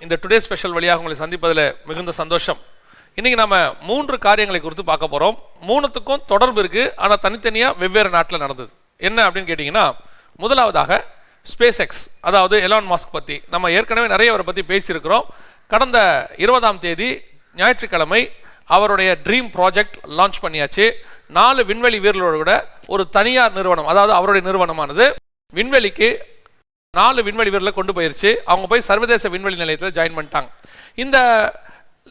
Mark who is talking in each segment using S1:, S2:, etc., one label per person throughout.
S1: இந்த today special வழியாக உங்களை சந்திப்பதில் மிகுந்த சந்தோஷம். இன்றைக்கி நம்ம 3 காரியங்களை குறித்து பார்க்க போகிறோம். 3த்துக்கும் தொடர்பு இருக்குது, ஆனால் தனித்தனியாக வெவ்வேறு நாட்டில் நடந்தது. என்ன அப்படின்னு கேட்டிங்கன்னா, முதலாவதாக ஸ்பேஸ் எக்ஸ், அதாவது எலான் மாஸ்க் பற்றி நம்ம ஏற்கனவே நிறைய அவரை பற்றி பேசியிருக்கிறோம். கடந்த 20ஆம் தேதி ஞாயிற்றுக்கிழமை அவருடைய ட்ரீம் ப்ராஜெக்ட் லான்ச் பண்ணியாச்சு. 4 விண்வெளி வீரர்களோட ஒரு தனியார் நிறுவனம், அதாவது அவருடைய நிறுவனமானது விண்வெளிக்கு 4 விண்வெளி வீரர்களை கொண்டு போயிருச்சு. அவங்க போய் சர்வதேச விண்வெளி நிலையத்தில் ஜாயின் பண்ணிட்டாங்க. இந்த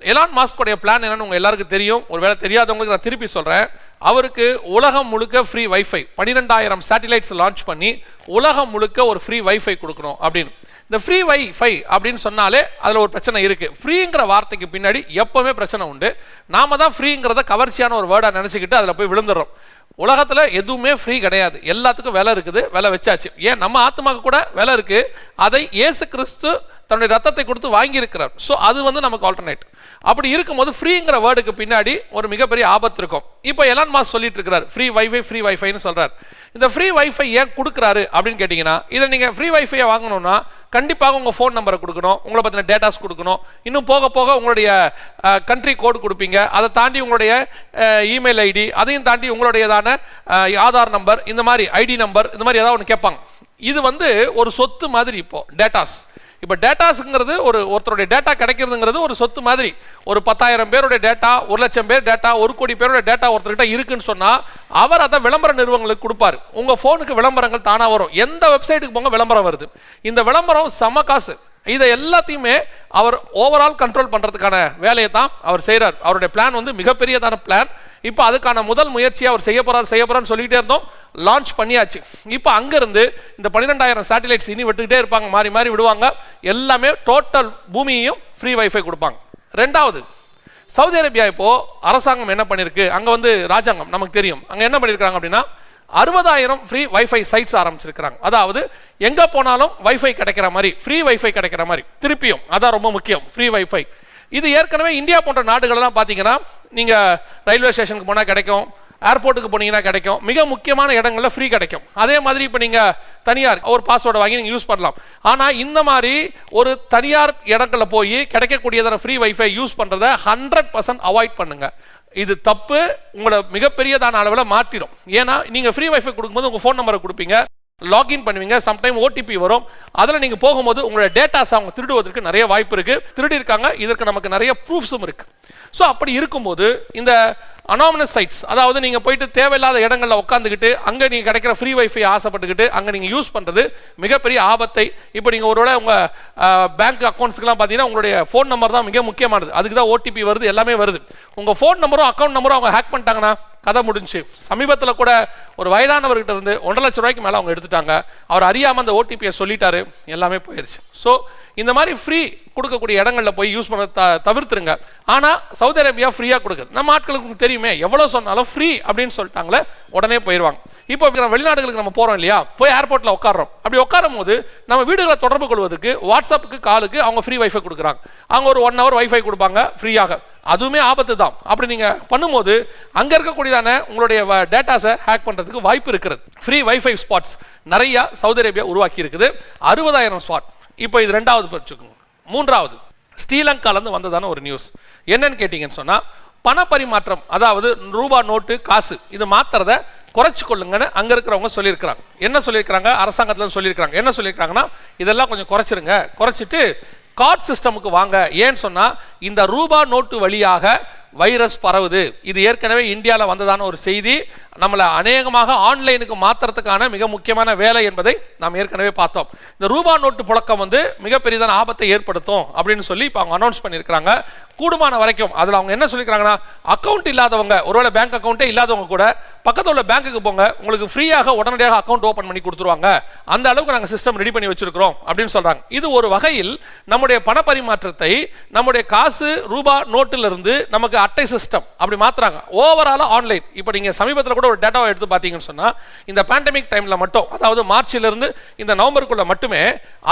S1: எலான் மாஸ்கோடைய பிளான் என்னன்னு உங்கள் எல்லாருக்கும் தெரியும். ஒருவேளை தெரியாதவங்களுக்கு நான் திருப்பி சொல்கிறேன். அவருக்கு உலகம் முழுக்க ஃப்ரீ வைஃபை 12,000 சேட்டிலைட்ஸ் லான்ச் பண்ணி உலகம் முழுக்க ஒரு ஃப்ரீ வைஃபை கொடுக்கணும் அப்படின்னு. இந்த ஃப்ரீ வைஃபை அப்படின்னு சொன்னாலே அதில் ஒரு பிரச்சனை இருக்குது. ஃப்ரீங்கிற வார்த்தைக்கு பின்னாடி எப்போவுமே பிரச்சனை உண்டு. நாம தான் ஃப்ரீங்கிறத கவர்ச்சியான ஒரு வேர்டாக நினச்சிக்கிட்டு அதில் போய் விழுந்துடுறோம். உலகத்தில் எதுவுமே ஃப்ரீ கிடையாது, எல்லாத்துக்கும் விலை இருக்குது, விலை வச்சாச்சு. ஏன் நம்ம ஆத்மாவுக்கு கூட விலை இருக்குது, அதை இயேசு கிறிஸ்து தன்னுடைய ரத்தத்தை கொடுத்து வாங்கியிருக்கிறார். ஸோ அது நமக்கு ஆல்டர்னேட். அப்படி இருக்கும்போது ஃப்ரீங்கிற வேர்டுக்கு பின்னாடி ஒரு மிகப்பெரிய ஆபத்து இருக்கும். இப்போ எலான் மாஸ்க் சொல்லிட்டு இருக்கிறார் ஃப்ரீ வைஃபைன்னு சொல்கிறார். இந்த ஃப்ரீ வைஃபை ஏன் கொடுக்குறாரு அப்படின்னு கேட்டிங்கன்னா, இதை நீங்கள் ஃப்ரீ வைஃபையை வாங்கணும்னா கண்டிப்பாக உங்கள் ஃபோன் நம்பரை கொடுக்கணும், உங்களை பற்றின டேட்டாஸ் கொடுக்கணும், இன்னும் போக போக உங்களுடைய கண்ட்ரி கோடு கொடுப்பீங்க, அதை தாண்டி உங்களுடைய இமெயில் ஐடி, அதையும் தாண்டி உங்களுடையதான ஆதார் நம்பர், இந்த மாதிரி ஐடி நம்பர், இந்த மாதிரி ஏதாவது ஒன்று கேட்பாங்க. இது ஒரு சொத்து மாதிரி. இப்போது டேட்டாஸ், இப்போ டேட்டாஸுங்கிறது ஒருத்தருடைய டேட்டா கிடைக்கிறதுங்கிறது ஒரு சொத்து மாதிரி. ஒரு 10,000 பேருடைய டேட்டா, 1,00,000 பேர் டேட்டா, 1 கோடி பேருடைய டேட்டா ஒருத்தர்கிட்ட இருக்குன்னு சொன்னால் அவர் அதை விளம்பர நிறுவனங்களுக்கு கொடுப்பார். உங்கள் ஃபோனுக்கு விளம்பரங்கள் தானாக வரும். எந்த வெப்சைட்டுக்கு போங்க விளம்பரம் வருது. இந்த விளம்பரம் செம காசு. இதை எல்லாத்தையுமே அவர் ஓவரால் கண்ட்ரோல் பண்ணுறதுக்கான வேலையை தான் அவர் செய்கிறார். அவருடைய பிளான் மிகப்பெரியதான பிளான். இப்போ அதுக்கான முதல் முயற்சியை அவர் செய்ய போகிறான்னு சொல்லிக்கிட்டே இருந்தோம். லான்ச் பண்ணியாச்சு. இப்போ அங்கேருந்து இந்த 12,000 சேட்டிலைட்ஸ் இனி விட்டுக்கிட்டே இருப்பாங்க, மாறி மாறி விடுவாங்க. எல்லாமே டோட்டல் பூமியையும் ஃப்ரீ வைஃபை கொடுப்பாங்க. 2வது, சவுதி அரேபியா இப்போது அரசாங்கம் என்ன பண்ணியிருக்கு, அங்கே ராஜாங்கம் நமக்கு தெரியும், அங்கே என்ன பண்ணியிருக்காங்க அப்படின்னா 60,000 ஃப்ரீ வைஃபை சைட்ஸ் ஆரம்பிச்சிருக்கிறாங்க. அதாவது எங்கே போனாலும் வைஃபை கிடைக்கிற மாதிரி, ஃப்ரீ வைஃபை கிடைக்கிற மாதிரி. திருப்பியும் அதான் ரொம்ப முக்கியம், ஃப்ரீ வைஃபை. இது ஏற்கனவே இந்தியா போன்ற நாடுகளெல்லாம் பார்த்தீங்கன்னா, நீங்கள் ரயில்வே ஸ்டேஷனுக்கு போனால் கிடைக்கும், ஏர்போர்ட்டுக்கு போனீங்கன்னா கிடைக்கும், மிக முக்கியமான இடங்களில் ஃப்ரீ கிடைக்கும். அதே மாதிரி இப்போ நீங்கள் தனியார் ஒரு பாஸ்வேர்டை வாங்கி நீங்கள் யூஸ் பண்ணலாம். ஆனால் இந்த மாதிரி ஒரு தனியார் இடங்களில் போய் கிடைக்கக்கூடியதான ஃப்ரீ வைஃபை யூஸ் பண்ணுறதை 100% அவாய்ட் பண்ணுங்கள். இது தப்பு, உங்களை மிகப்பெரியதான அளவில் மாற்றிடும். ஏன்னா நீங்கள் ஃப்ரீ வைஃபை கொடுக்கும்போது உங்கள் ஃபோன் நம்பரை கொடுப்பீங்க, லாகின் பண்ணுவீங்க, சம்டைம் ஓடிபி வரும். அதில் நீங்கள் போகும்போது உங்களுடைய டேட்டாஸ் அவங்க திருடுவதற்கு நிறைய வாய்ப்பு இருக்குது. திருடி இருக்காங்க, இதற்கு நமக்கு நிறைய ப்ரூஃப்ஸும் இருக்குது. ஸோ அப்படி இருக்கும்போது இந்த அனாமனஸ் சைட்ஸ், அதாவது நீங்கள் போயிட்டு தேவையில்லாத இடங்களில் உட்காந்துக்கிட்டு அங்கே நீங்கள் கிடைக்கிற ஃப்ரீ வைஃபை ஆசைப்பட்டுக்கிட்டு அங்கே நீங்கள் யூஸ் பண்ணுறது மிகப்பெரிய ஆபத்தை. இப்போ நீங்கள் ஒருவேளை உங்கள் பேங்க் அக்கௌண்ட்ஸுக்கெல்லாம் பார்த்தீங்கன்னா உங்களுடைய ஃபோன் நம்பர் தான் மிக முக்கியமானது. அதுக்கு தான் ஓடிபி வருது, எல்லாமே வருது. உங்கள் ஃபோன் நம்பரும் அக்கௌண்ட் நம்பரும் அவங்க ஹேக் பண்ணிட்டாங்கன்னா கதை முடிஞ்சு. சமீபத்தில் கூட ஒரு வயதானவர்கிட்ட இருந்து 1,50,000 ரூபாய்க்கு மேலே அவங்க எடுத்துட்டாங்க. அவர் அறியாமல் அந்த ஓடிபியை சொல்லிட்டாரு, எல்லாமே போயிடுச்சு. ஸோ இந்த மாதிரி ஃப்ரீ கொடுக்கக்கூடிய இடங்களில் போய் யூஸ் பண்ண தவிர்த்துருங்க. ஆனால் சவுதி அரேபியா ஃப்ரீயாக கொடுக்குது. நம்ம ஆட்களுக்கு தெரியுமே, எவ்வளோ சொன்னாலும் ஃப்ரீ அப்படின்னு சொல்லிட்டாங்களே உடனே போயிடுவாங்க. இப்போ நம்ம வெளிநாடுகளுக்கு நம்ம போகிறோம் இல்லையா, போய் ஏர்போர்ட்டில் உட்காரோம். அப்படி உட்காரும் போது நம்ம வீடுகளை தொடர்பு கொள்வதற்கு வாட்ஸ்அப்புக்கு காலுக்கு அவங்க ஃப்ரீ வைஃபை கொடுக்குறாங்க. அவங்க ஒரு 1 ஹவர் வைஃபை கொடுப்பாங்க ஃப்ரீயாக. அதுவுமே ஆபத்து தான். அப்படி நீங்கள் பண்ணும்போது அங்கே இருக்கக்கூடியதான உங்களுடைய டேட்டாஸை ஹேக் பண்ணுறதுக்கு வாய்ப்பு இருக்கிறது. ஃப்ரீ வைஃபை ஸ்பாட்ஸ் நிறையா சவுதி அரேபியா உருவாக்கி இருக்குது, 60,000 ஸ்பாட். இப்போ இது 2வது பரிச்சுக்கோங்க. 3வது, ஸ்ரீலங்காலேருந்து வந்ததான ஒரு நியூஸ். என்னன்னு கேட்டிங்கன்னு சொன்னால், பண பரிமாற்றம், அதாவது ரூபா நோட்டு காசு இது மாற்றுறத குறைச்சி கொள்ளுங்கன்னு அங்கே இருக்கிறவங்க சொல்லியிருக்கிறாங்க. என்ன சொல்லியிருக்கிறாங்க, அரசாங்கத்தில் சொல்லியிருக்கிறாங்க. என்ன சொல்லியிருக்கிறாங்கன்னா, இதெல்லாம் கொஞ்சம் குறைச்சிருங்க, குறைச்சிட்டு கார்டு சிஸ்டமுக்கு வாங்க. ஏன்னு சொன்னால் இந்த ரூபா நோட்டு வழியாக வைரஸ் பரவுது. இது ஏற்கனவே இந்தியாவில் வந்ததான ஒரு செய்தி. நம்மளை அநேகமாக ஆன்லைனுக்கு மாற்றுறதுக்கான மிக முக்கியமான வேலை என்பதை நாம் ஏற்கனவே பார்த்தோம். இந்த ரூபா நோட்டு புழக்கம் மிகப்பெரியதான ஆபத்தை ஏற்படுத்தும் அப்படின்னு சொல்லி இப்போ அவங்க அனௌன்ஸ் பண்ணியிருக்கிறாங்க. கூடுமான வரைக்கும் அதில் அவங்க என்ன சொல்லியிருக்கிறாங்கன்னா, அக்கௌண்ட் இல்லாதவங்க, ஒருவேளை பேங்க் அக்கௌண்ட்டே இல்லாதவங்க கூட பக்கத்தில் உள்ள பேங்க்குக்கு போங்க, உங்களுக்கு ஃப்ரீயாக உடனடியாக அக்கௌண்ட் ஓப்பன் பண்ணி கொடுத்துருவாங்க. அந்த அளவுக்கு நாங்கள் சிஸ்டம் ரெடி பண்ணி வச்சிருக்கிறோம் அப்படின்னு சொல்கிறாங்க. இது ஒரு வகையில் நம்முடைய பண பரிமாற்றத்தை நம்முடைய காசு ரூபா நோட்டிலிருந்து நமக்கு அட்டை சிஸ்டம் அப்படி மாற்றுறாங்க. ஓவராலாக ஆன்லைன். இப்போ நீங்கள் சமீபத்தில் கூட ஒரு டேட்டாவை எடுத்து பார்த்தீங்கன்னு சொன்னால், இந்த பேண்டமிக் டைமில் மட்டும், அதாவது மார்ச்சிலிருந்து இந்த நவம்பருக்குள்ள மட்டுமே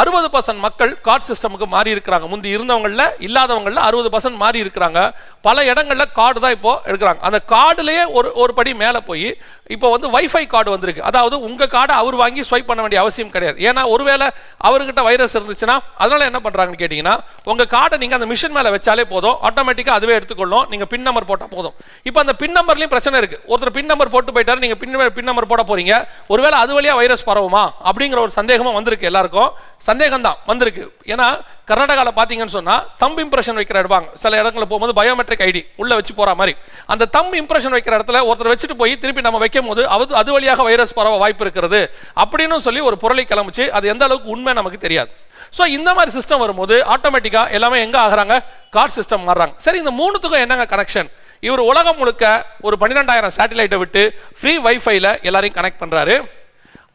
S1: 60% மக்கள் கார்டு சிஸ்டமுக்கு மாறி இருக்கிறாங்க. முந்தி இருந்தவங்களில் இல்லாதவங்களில் 60% மாறி இருக்கிறாங்க. பல இடங்களில் கார்டு தான் இப்போ எடுக்கிறாங்க. அந்த கார்டுலேயே ஒரு படி மேலே போய் போய் இப்போ வந்து வைஃபை கார்டு வந்திருக்கு. அதாவது உங்கள் கார்டை அவர் வாங்கி ஸ்வைப் பண்ண வேண்டிய அவசியம் கிடையாது. ஏன்னா ஒருவேளை அவர்கிட்ட வைரஸ் இருந்துச்சுன்னா அதனால என்ன பண்ணுறாங்கன்னு கேட்டிங்கன்னா, உங்கள் கார்டை நீங்கள் அந்த மிஷின் மேலே வச்சாலே போதும், ஆட்டோமேட்டிக்காக அதுவே எடுத்துக்கொள்ளும். நீங்கள் பின் நம்பர் போட்டால் போதும். இப்போ அந்த பின் நம்பர்லையும் பிரச்சனை இருக்குது. ஒருத்தர் பின் நம்பர் போட்டு போயிட்டாரு, நீங்கள் பின் நம்பர் போட போகிறீங்க, ஒருவேளை அது வழியாக வைரஸ் பரவுமா அப்படிங்கிற ஒரு சந்தேகமும் வந்திருக்கு. எல்லாருக்கும் சந்தேகம் தான் வந்திருக்கு. ஏன்னா கர்நாடகாவில் பார்த்தீங்கன்னு சொன்னால் தம்ப் இம்ப்ரெஷன் வைக்கிற எடுப்பாங்க. சில இடங்களில் போகும்போது பயோமெட்ரிக் ஐடி உள்ளே வச்சு போகிற மாதிரி அந்த தம்ப் இம்ப்ரெஷன் வைக்கிற இடத்துல ஒருத்தர் வச்சுட்டு போய் திருப்பி நம்ம வைக்கும் போது அது வழியாக வைரஸ் பரவ வாய்ப்பு இருக்கிறது அப்படின்னு சொல்லி ஒரு பொருளை கிளம்பிச்சு. அது எந்த அளவுக்கு உண்மை நமக்கு தெரியாது. ஸோ இந்த மாதிரி சிஸ்டம் வரும்போது ஆட்டோமேட்டிக்காக எல்லாமே எங்கே ஆகிறாங்க, கார்ட் சிஸ்டம் மாறுறாங்க. சரி, இந்த மூணுத்துக்கும் என்னங்க கனெக்ஷன்? இவர் உலகம் முழுக்க ஒரு 12,000 சேட்டலைட்டை விட்டு ஃப்ரீ வைஃபைல எல்லாரையும் கனெக்ட் பண்ணுறாரு.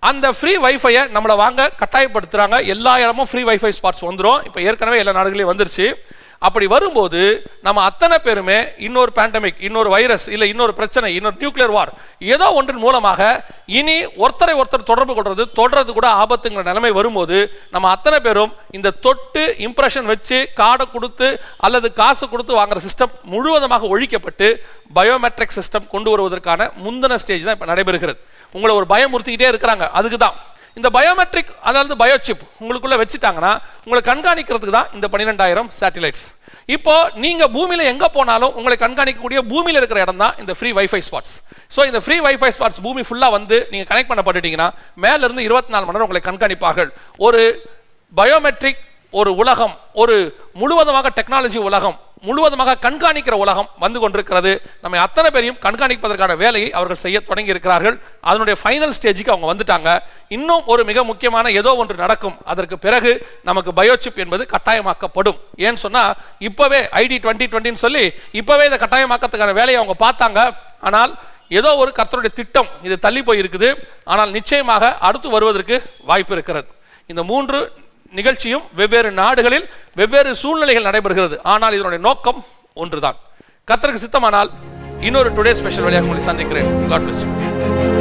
S1: அந்த ஃப்ரீ வைஃபையை நம்மளை வாங்க கட்டாயப்படுத்துகிறாங்க. எல்லா இடமும் ஃப்ரீ வைஃபை ஸ்பாட்ஸ் வந்துடும். இப்போ ஏற்கனவே எல்லா நாடுகளையும் வந்துருச்சு. அப்படி வரும்போது நம்ம அத்தனை பேருமே இன்னொரு பேண்டமிக், இன்னொரு வைரஸ், இல்லை இன்னொரு பிரச்சனை, இன்னொரு நியூக்ளியர் வார் ஏதோ ஒன்றின் மூலமாக இனி ஒருத்தரை ஒருத்தர் தொடர்பு தொடர்றது கூட ஆபத்துங்கிற நிலைமை வரும்போது நம்ம அத்தனை பேரும் இந்த தொட்டு இம்ப்ரெஷன் வச்சு கார்டை கொடுத்து அல்லது காசு கொடுத்து வாங்குற சிஸ்டம் முழுவதுமாக ஒழிக்கப்பட்டு பயோமெட்ரிக் சிஸ்டம் கொண்டு வருவதற்கான முந்தின ஸ்டேஜ் தான் இப்போ நடைபெறுகிறது. உங்களை ஒரு பயமுறுத்திக்கிட்டே இருக்கிறாங்க. அதுக்கு தான் இந்த பயோமெட்ரிக், அதாவது பயோசிப் உங்களுக்குள்ள வச்சுட்டாங்கன்னா உங்களை கண்காணிக்கிறதுக்கு தான் இந்த 12,000 சேட்டலைட்ஸ். இப்போ நீங்க பூமியில எங்க போனாலும் உங்களை கண்காணிக்கக்கூடிய பூமியில இருக்கிற இடம் தான் இந்த ஃப்ரீ வைஃபை ஸ்பாட்ஸ். ஸோ இந்த ஃப்ரீ வைஃபை ஸ்பாட்ஸ் பூமி ஃபுல்லா வந்து நீங்க கனெக்ட் பண்ணப்பட்டுட்டீங்கன்னா மேல இருந்து 24 மணி நேரம் உங்களை கண்காணிப்பார்கள். ஒரு பயோமெட்ரிக் ஒரு உலகம், ஒரு முழுவதுமாக டெக்னாலஜி உலகம், முழுவதுமாக கண்காணிக்கிற உலகம் வந்து கொண்டிருக்கிறது. நம்ம அத்தனை பேரையும் கண்காணிப்பதற்கான வேலையை அவர்கள் செய்ய தொடங்கி இருக்கிறார்கள். அதனுடைய ஃபைனல் ஸ்டேஜுக்கு அவங்க வந்துட்டாங்க. இன்னும் ஒரு மிக முக்கியமான ஏதோ ஒன்று நடக்கும். அதற்கு பிறகு நமக்கு பயோசிப் என்பது கட்டாயமாக்கப்படும். ஏன்னு சொன்னா இப்பவே ID 2020 சொல்லி இப்பவே இதை கட்டாயமாக்கிறதுக்கான வேலையை அவங்க பார்த்தாங்க. ஆனால் ஏதோ ஒரு கர்த்தருடைய திட்டம் இது தள்ளி போய் இருக்குது. ஆனால் நிச்சயமாக அடுத்து வருவதற்கு வாய்ப்பு இருக்கிறது. இந்த 3 நிகழ்ச்சியும் வெவ்வேறு நாடுகளில் வெவ்வேறு சூழ்நிலைகள் நடைபெறுகிறது. ஆனால் இதனுடைய நோக்கம் ஒன்றுதான். கர்த்தருக்கு சித்தமானால் இன்னொரு டுடே ஸ்பெஷல் வழியாக உங்களை சந்திக்கிறேன். God bless you.